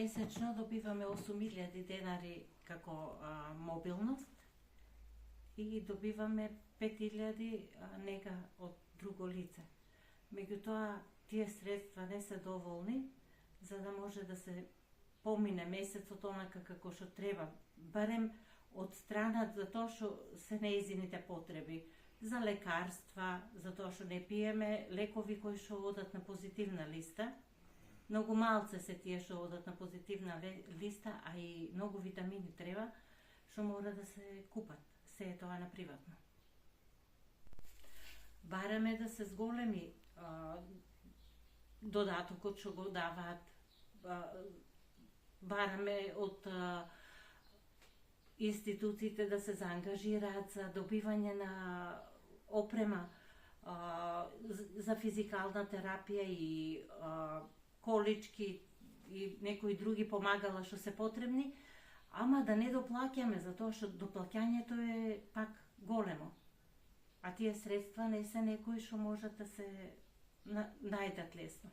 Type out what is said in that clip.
месечно добиваме 8.000 денари како мобилност и добиваме 5.000 нега од друго лице. Меѓутоа, тие средства не се доволни за да може да се помине месецот онака како што треба, барем од страна за тоа што се неизините потреби, за лекарства, за тоа што не пиеме лекови кои што одат на позитивна листа. Многу малце се тие што одат на позитивна листа, а и многу витамини треба, што мора да се купат. Се е тоа на приватно. Бараме да се зголеми додатокот што го даваат. Бараме од институциите да се заангажираат за добивање на опрема за физикална терапија и колички и некои други помагала што се потребни, ама да не доплаќаме, затоа што доплаќањето е пак големо. А тие средства не се некои што можат да се најдат лесно.